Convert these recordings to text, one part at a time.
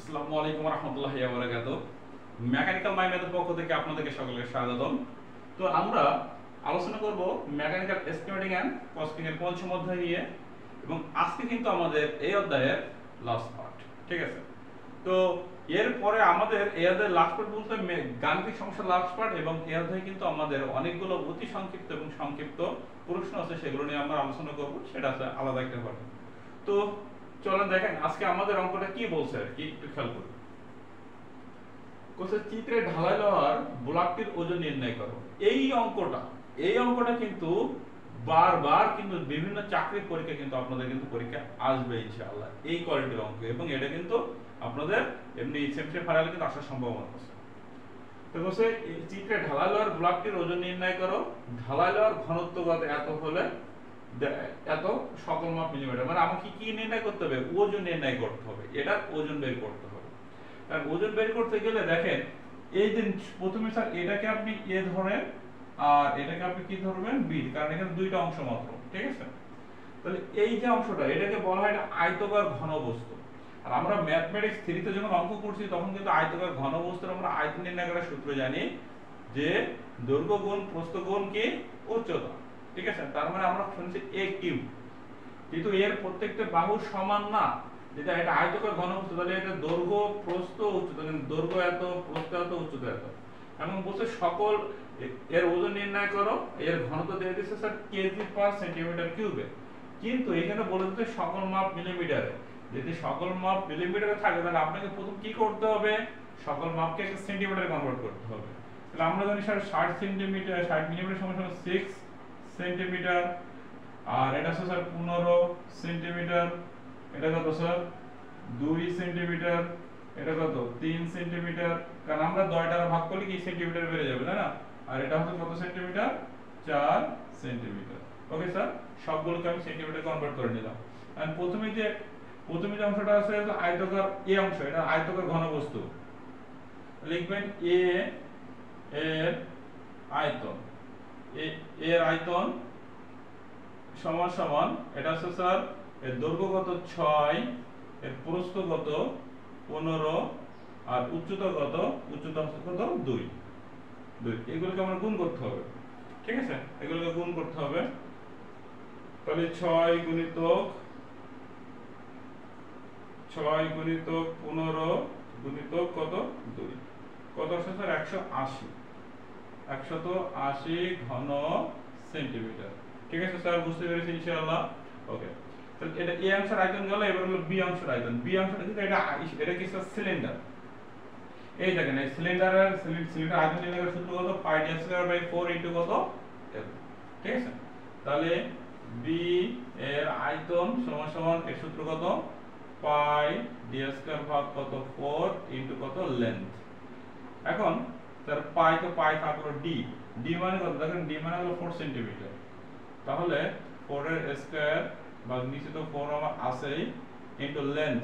আসসালামু আলাইকুম ওয়া রাহমাতুল্লাহি ওয়া বারাকাতুহু। মেকানিক্যাল মাই ম্যাথের পক্ষ থেকে আপনাদেরকে সকলকে স্বাগতম। তো আমরা আলোচনা করব মেকানিক্যাল এস্টিমেটিং এন্ড কস্টিং এর পঞ্চম অধ্যায় নিয়ে, এবং আজকে কিন্তু আমাদের এই অধ্যায়ের লাস্ট পার্ট। ঠিক আছে, তো এরপরে আমাদের এই অধ্যায়ের লাস্ট পার্ট বলতে গাণিতিক সমস্যার লাস্ট পার্ট, এবং এই অধ্যায়ে কিন্তু আমাদের অনেকগুলো অতি সংক্ষিপ্ত এবং সংক্ষিপ্ত প্রশ্ন আছে, সেগুলো নিয়ে আমরা আলোচনা করব। সেটা আছে আলাদা একটা পার্ট। তো চলেন দেখেন আজকে আমাদের অঙ্কটা কি বলছে আর কি, একটু খেয়াল করুন। কোথায় চিত্রে ঢালাই লোহার ব্লকটির ওজন নির্ণয় করো। এই অঙ্কটা কিন্তু বারবার কিন্তু বিভিন্ন চাকরির পরীক্ষা কিন্তু আপনাদের কিন্তু পরীক্ষা আসবে ইনশাআল্লাহ, এই কোয়ালিটির অঙ্ক, এবং এটা কিন্তু আপনাদের এমনি সেমিস্টার ফাইনালে কিন্তু আসার সম্ভাবনা আছে। তো বলছে চিত্রে ঢালাই লোহার ব্লকটির ওজন নির্ণয় করো। ঢালাই লোহার ঘনত্ব কত এত হলে এত সকল মাপ মিলিমিটার, মানে আমাকে কি নির্ণয় করতে হবে? ওজন নির্ণয় করতে হবে, এটার ওজন বের করতে হবে। আর ওজন বের করতে গেলে দেখেন এই যে প্রথমে স্যার এটাকে আপনি এ ধরেন, আর এটাকে আপনি কি ধরবেন? বি, কারণ এখানে দুইটা অংশ মাত্র। ঠিক আছে, তাহলে এই যে অংশটা এটাকে বলা হয় আয়তকার ঘনবস্তু। আর আমরা ম্যাথমেটিক্স 3 তে যখন অঙ্ক করছি তখন কিন্তু আয়তকার ঘনবস্তুর আমরা আয়তন নির্ণয় করার সূত্র জানি, যে দৈর্ঘ্য গুণ প্রস্থ গুণ কি উচ্চতা। ঠিক আছে, তার মানে আমরা শুনছি a কিউব, কিন্তু এর প্রত্যেকটা বাহু সমান না। যেটা এটা আয়তকার ঘনবস্তু, তাহলে এটা দৈর্ঘ্য প্রস্থ উচ্চতা, দৈর্ঘ্য এত, প্রস্থ এত, উচ্চতা এত। এবং বলছে সকল এর ওজন নির্ণয় করো। এর ঘনত্ব দিয়ে দিচ্ছে স্যার কেজি পার সেন্টিমিটার কিউবে, কিন্তু এখানে বলে দিতে সকল মাপ মিলিমিটারে। যদি সকল মাপ মিলিমিটারে থাকে তাহলে আপনাকে প্রথম কি করতে হবে? সকল মাপকে সেন্টিমিটারে কনভার্ট করতে হবে। তাহলে আমরা জানি স্যার 60 সেন্টিমিটার, 60 মিলিমিটার সমান 6 সেন্টিমিটার, আর এটা হচ্ছে স্যার 15 সেন্টিমিটার, এটা কত স্যার 2 সেন্টিমিটার, এটা কত 3 সেন্টিমিটার, কারণ আমরা 10 দ্বারা ভাগ করলে কি সেন্টিমিটার বেড়ে যাবে, তাই না? আর এটা হচ্ছে কত সেন্টিমিটার? 4 সেন্টিমিটার। ওকে স্যার, সবগুলোকে আমি সেন্টিমিটার কনভার্ট করে নিলাম। আর প্রথমে যে অংশটা আছে আয়তকার এ অংশ, এটা আয়তকার ঘনবস্তু। লিখবেন এ এর আয়তন, এর আয়তন সমান সমান, এটা হচ্ছে স্যার এর দৈর্ঘ্য কত 6, এর প্রস্থ কত 15, আর উচ্চতা কত? উচ্চতা হচ্ছে কত 2। এগুলোকে আমরা গুণ করতে হবে। ঠিক আছে, এগুলোকে গুণ করতে হবে। তাহলে 6 গুণিতক 15 গুণিতক কত 2, কত আসছে স্যার 180 ঘন সেন্টিমিটার। ঠিক আছে স্যার, বুঝতে পেরেছি ইনশাআল্লাহ। ওকে, তাহলে এটা এ অংশের আয়তন গেল, এবার হলো বি অংশের আয়তন। বি অংশটা কিন্তু এটা কি স্যার সিলিন্ডার। এই দেখেন এই সিলিন্ডারের আয়তন নির্ণয়ের সূত্র কত? পাই ডি স্কয়ার বাই 4 ইনটু কত এল। ঠিক আছে, তাহলে বি এর আয়তন সমান সমান এর সূত্র কত? পাই ডি স্কয়ার ভাগ কত 4 ইনটু কত লেন্থ। এখন তার পাই তো পাই থাকলো ডি, ডি মানে কত? দেখেন ডি মানে হলো 4 সেন্টিমিটার, তাহলে 4 এর স্কয়ার বা নিচে তো 4 আমার আছেই, ইনটু লেন্থ।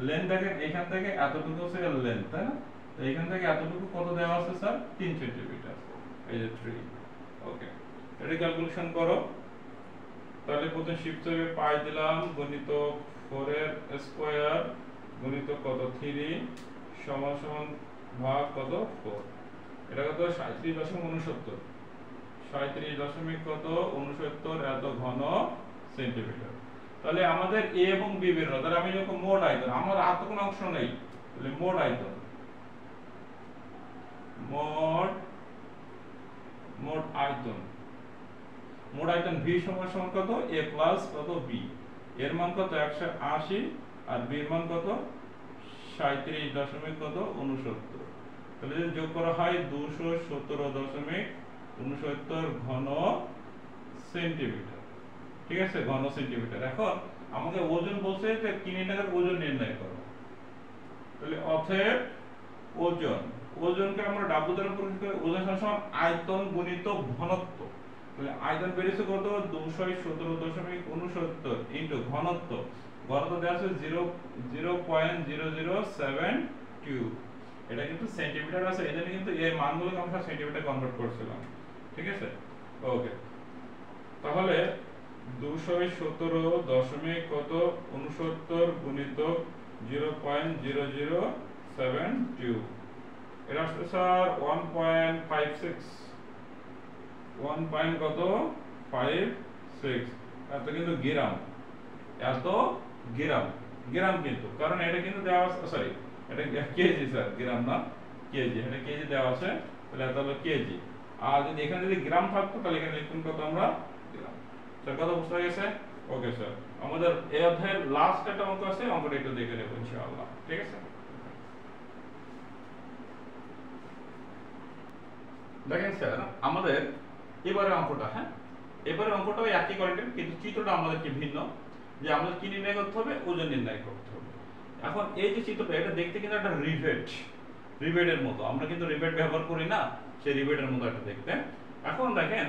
লেন্থ দেখেন এখান থেকে এতটুকু হচ্ছে লেন্থ, তাই না? তো এখান থেকে এতটুকু কত দেওয়া আছে স্যার? 3 সেন্টিমিটার, এই যে 3। ওকে, এটা ক্যালকুলেশন করো। তাহলে প্রথমে শিফট হবে পাই দিলাম গুণিতক 4 এর স্কয়ার গুণিতক কত 3 সমান সমান ভাগ কত 4। এটা কত 37.69, 37 কত 69 এত ঘন সেন্টিমিটার। তাহলে আমাদের এ এবং বি বের হলো। তাহলে আমি যখন মোট আয়তন, আমার আর তো কোনো অংশ নেই, তাহলে মোট আয়তন, মোট আয়তন ভি সমান সমান কত? এ প্লাস কত বি। এর মান কত 180, আর বি এর মান কত 37 কত 69। তাহলে যদি যোগ করা হয় 217.69 ঘন সেন্টিমিটার। ঠিক আছে, ঘন সেন্টিমিটার। এখন আমাকে ওজন বলছে যে কিলোমিটারের ওজন নির্ণয় করো। তাহলে অতএব ওজনকে আমরা ডাব্লু দ্বারা প্রকাশ করি। ওজন সমান আয়তন গুণিত ঘনত্ব। তাহলে আয়তন বেরিয়েছে কত? 217.69 ইনটু ঘনত্ব। ঘনত্ব দেওয়া আছে 0.0072। এটা কিন্তু সেন্টিমিটার আছে, এজন্য কিন্তু এর মানগুলোকে আমরা সেন্টিমিটার কনভার্ট করছিলাম। ঠিক আছে, ওকে। তাহলে 217 দশমিক কত 69 গুণিতক 0.0072 এটা আসছে স্যার 1.56 1 পয়েন্ট কত 56 এত কিন্তু গ্রাম এত গ্রাম গ্রাম কিন্তু কারণ এটা কিন্তু দেওয়া আছে সরি এটা কেজি স্যার গ্রাম না কেজি এটা কেজি দেওয়া আছে তাহলে এত হলো কেজি আর যদি এখানে যদি গ্রাম থাকতো তাহলে এখানে লিখতাম কত আমরা গ্রাম স্যার কথা বুঝতে গেছে ওকে স্যার আমাদের এই অধ্যায়ের লাস্ট একটা অঙ্ক আছে অঙ্কটা একটু দেখে নেব ইনশাআল্লাহ ঠিক আছে দেখেন স্যার আমাদের এবারে অঙ্কটা হ্যাঁ এবারে অঙ্কটাও একই কোয়ালিটির কিন্তু চিত্রটা আমাদের কি ভিন্ন যে আমাদের কি নির্ণয় করতে হবে ওজন নির্ণয় করতে হবে এখন এই যে চিত্রটা এটা দেখতে কিন্তু একটা রিভেটের মতো আমরা কিন্তু রিভেট ব্যবহার করি না সেই রিভেটের মতো একটা দেখতে এখন দেখেন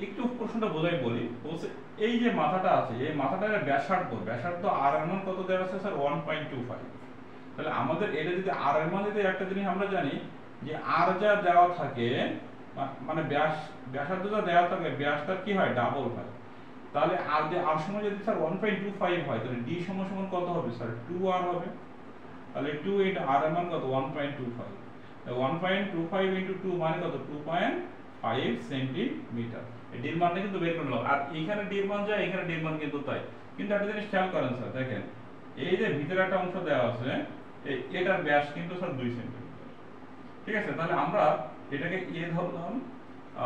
একটু প্রশ্নটা বোঝাই বলি বলছে এই যে মাথাটা আছে এই মাথাটার ব্যাসার্ধ আর এর মান কত দেওয়া আছে স্যার 1.25 তাহলে আমাদের এটা যদি আর এর মান যদি একটা জিনিস আমরা জানি যে আর যা দেওয়া থাকে মানে ব্যাসার্ধ যা দেওয়া থাকে ব্যাসটা কি হয় ডাবল হয় তাহলে আর যে আর সময় যদি স্যার 1.25 হয় তাহলে ডি সমান সমান কত হবে স্যার 2r হবে তাহলে 2 ইনটু আর এর মান কত 1.25 1.25 ইনটু 2 মানে কত 2.5 সেন্টিমিটার এই ডির মানটা কিন্তু বের করে নাও আর এখানে ডির মান যায় এখানে ডির মান কিন্তু তাই কিন্তু একটা জিনিস খেয়াল করেন স্যার দেখেন এই যে ভিতরে একটা অংশ দেওয়া আছে এটার ব্যাস কিন্তু স্যার 2 সেন্টিমিটার ঠিক আছে তাহলে আমরা এটাকে এ ধরলাম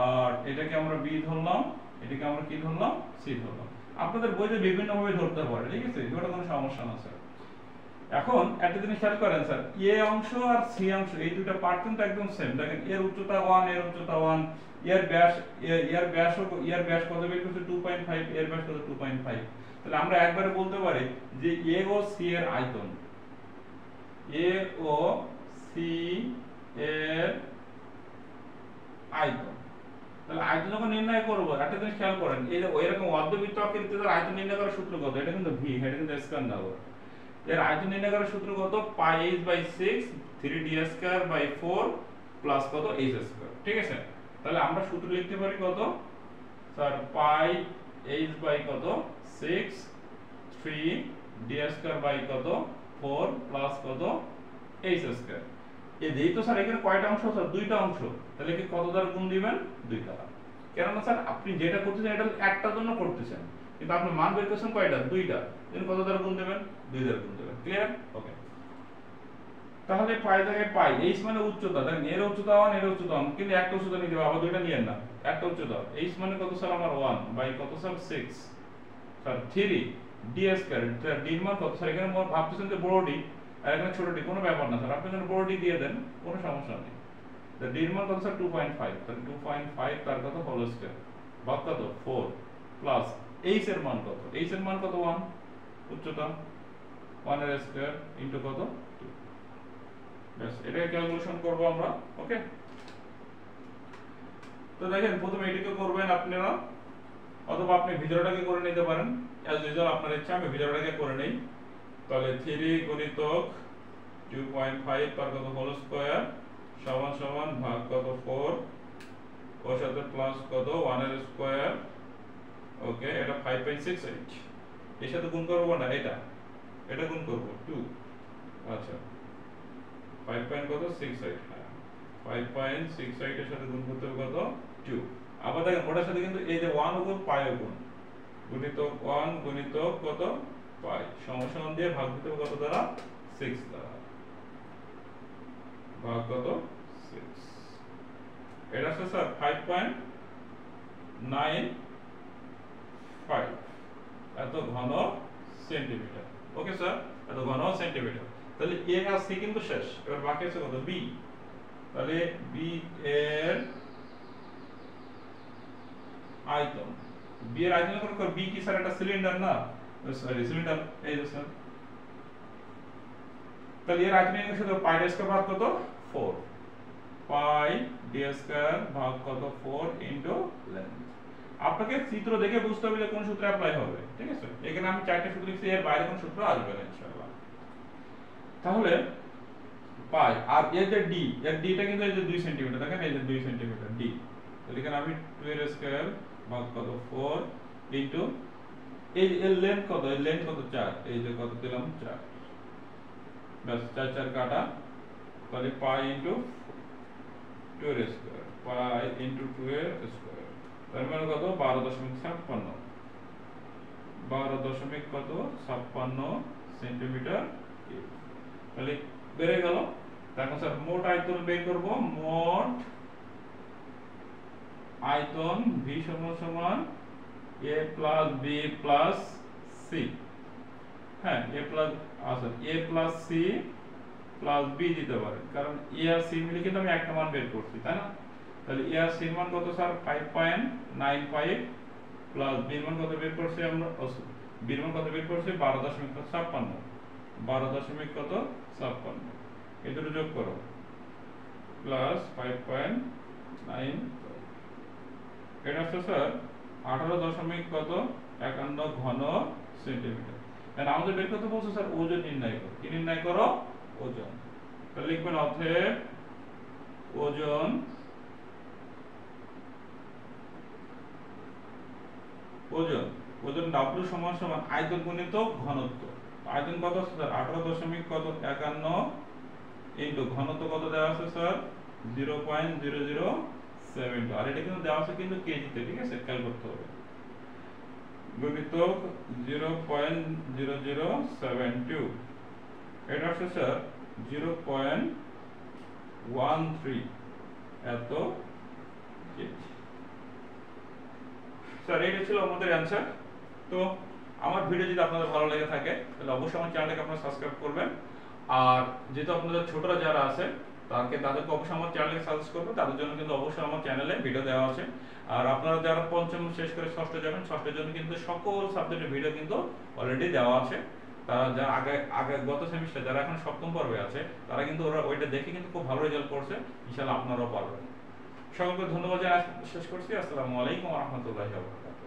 আর এটাকে আমরা বি ধরলাম এটাকে আমরা কি ধরলাম সি ধরলাম আপনাদের বইতে বিভিন্ন ভাবে ধরতে পারে ঠিক আছে এটা কোনো সমস্যা না স্যার এখন একটা জিনিস খেয়াল করেন স্যার এ অংশ আর সি অংশ এই দুটো পার্ট কিন্তু একদম সেম দেখেন এর উচ্চতা 1 এর উচ্চতা 1 এর ব্যাস কত বের করছে 2.5 এর ব্যাস কত 2.5 তাহলে আমরা একবারে বলতে পারি যে এ ও সি এর আয়তন এ ও সি এর আয়তন তাহলে আয়তন যখন নির্ণয় করব একটা জিনিস খেয়াল করেন এই যে এরকম অর্ধবৃত্ত আকৃতির আয়তন নির্ণয় করার সূত্র কত এটা কিন্তু ভি এটা কিন্তু স্কয়ার না এর আয়তন নির্ণয় করার সূত্র কত pi h by 6 3d square by 4 plus কত h স্কয়ার ঠিক আছে তাহলে আমরা সূত্র লিখতে পারি কত স্যার পাই h বাই কত 6 3d স্কয়ার বাই কত 4 প্লাস কত h স্কয়ার এই দেই তো স্যার এখানে কয়টা অংশ স্যার দুইটা অংশ তাহলে কি কত দ্বারা গুণ দিবেন 2 দ্বারা কেন না স্যার আপনি যেটা করতেছেন এটা একটার জন্য করতেছেন কিন্তু আপনি মান বের করছেন কয়টা দুইটা এর কত দ্বারা গুণ দেবেন 2 দ্বারা গুণ দেবেন ক্লিয়ার ওকে তাহলে পাই জায়গায় পাই h মানে উচ্চতা দেখেন এর উচ্চতা 1 এর উচ্চতা 1 কিন্তু একটা উচ্চতা নিতে হবে আবার দুইটা নিয়েন না একটা উচ্চতা h মানে কত স্যার আমার 1 বাই কত স্যার 6 স্যার 3 d স্কয়ার তার d মান কত স্যার এখানে মোর ভাবতেছেন যে বড় d আর এখানে ছোট d কোনো ব্যাপার না স্যার আপনি যদি বড় d দিয়ে দেন কোনো সমস্যা নেই the d মান কত স্যার 2.5 তাহলে 2.5 তার কত হোল স্কয়ার ভাগ কত 4 প্লাস h এর মান কত h এর মান কত 1 উচ্চতা 1 এর স্কয়ার ইনটু কত 2 বাস এটাকে ক্যালকুলেশন করব আমরা ওকে তো দেখেন প্রথমে এটাকে করবেন আপনারা অথবা আপনি ভিডিওটাকে করে নিতে পারেন অ্যাজ ইউজুয়াল আপনার ইচ্ছা আমি ভিডিওটাকে করে নেই তাহলে 3 গুণিতক 2.5 তার কত হোল স্কয়ার সমান সমান ভাগ কত 4 ওর সাথে প্লাস কত 1 এর স্কয়ার ওকে এটা 5.68 এর সাথে গুণ করব না এটা গুণ করব 2 আচ্ছা 5.68 হ্যাঁ 5.68 এর সাথে গুণ করতে হবে কত 2 আবার দেখেন ওটার সাথে কিন্তু এই যে 1 গুণ পাই গুণ গুণিতক 1 গুণিতক কত পাই সমান দিয়ে ভাগ দিতে হবে কত দ্বারা 6 দ্বারা ভাগ কত 6 এটা আছে স্যার 5.95 এত ঘন সেন্টিমিটার ওকে স্যার এত ঘন সেন্টিমিটার তাহলে এ আর সি কিন্তু শেষ এবার বাকি আছে কত বি তাহলে বি এর আয়তন বি এর আয়তন কত বি কি স্যার এটা সিলিন্ডার না সরি সিলিন্ডার এই যে স্যার তাহলে এর আয়তন এর সাথে পাই ডি স্কয়ার ভাগ কত 4 পাই ডি স্কয়ার ভাগ কত 4 ইনটু লেন্থ আপনাকে চিত্র দেখে বুঝতে হবে যে কোন সূত্র অ্যাপ্লাই হবে ঠিক আছে এখানে আমি চারটি সূত্র লিখছি এর বাইরে কোন সূত্র আসবে না ইনশাআল্লাহ তাহলে পাই আর এই যে ডি এর ডিটা কিন্তু এই যে 2 সেমি দেখেন এই যে 2 সেমি ডি তাহলে এখানে আমি 2 এর স্কয়ার ভাগ কত 4 ইনটু এই এর লেন্থ কত এর লেন্থ কত 4 এই যে কত দিলাম 4 ব্যাস 4 4 কাটা, তাহলে পাই ইনটু 2 এর স্কয়ার, পাই ইনটু 2 এর স্কয়ার, তার মানে কত 12.56, 12.56 সেন্টিমিটার কিউব। তাহলে বেড়ে গেল। এখন স্যার মোট আয়তন বের করব। মোট আয়তন v সমান সমান a plus b plus c। হ্যাঁ, a plus a plus c plus b দিতে পারেন, কারণ a আর c মিলে কিন্তু আমি একটা মান বের করছি, তাই না? তাহলে a আর c এর মান কত স্যার 5.95 প্লাস b এর মান কত বের করছি আমরা, b এর মান কত বের করছি 12.56, 12.56 এই দুটো যোগ করো, প্লাস 5.9, এটা হচ্ছে স্যার 18.51 ঘন সেন্টিমিটার। এন্ড আমাদের বের করতে বলছে স্যার ওজন নির্ণয় করো। কি নির্ণয় করো? ওজন। তাহলে লিখবেন অতএব ওজন W সমান সমান আয়তন গুণিত ঘনত্ব। আয়তন কত আছে স্যার 18.51 ইনটু ঘনত্ব কত দেওয়া আছে স্যার 0.0072, আর এটা কিন্তু দেওয়া আছে কিন্তু কেজিতে, ঠিক আছে, খেয়াল করতে হবে। গুণিত 0.0072, এটা হচ্ছে স্যার 0.13 এত কেজি। স্যার এটা ছিল আমাদের অ্যানসার। তো আমার ভিডিও যদি আপনাদের ভালো লেগে থাকে তাহলে অবশ্যই আমার চ্যানেলটাকে আপনারা সাবস্ক্রাইব করবেন। আর যেহেতু আপনাদের ছোটরা যারা আছে তাদেরকে অবশ্যই আমার চ্যানেলে সাজেস্ট করবেন, তাদের জন্য কিন্তু অবশ্যই আমার চ্যানেলে ভিডিও দেওয়া আছে। আর আপনারা যারা পঞ্চম শেষ করে ষষ্ঠ যাবেন, ষষ্ঠের জন্য কিন্তু সকল সাবজেক্টের ভিডিও কিন্তু অলরেডি দেওয়া আছে। তারা যারা আগে গত সেমিস্টার যারা এখন সপ্তম পর্বে আছে তারা কিন্তু ওইটা দেখে কিন্তু খুব ভালো রেজাল্ট করছে। ইনশাআল্লাহ আপনারাও পারবেন। সকলকে ধন্যবাদ জানিয়ে শেষ করছি। আসসালামু আলাইকুম ওয়া রাহমাতুল্লাহি ওয়া বারাকাতুহু।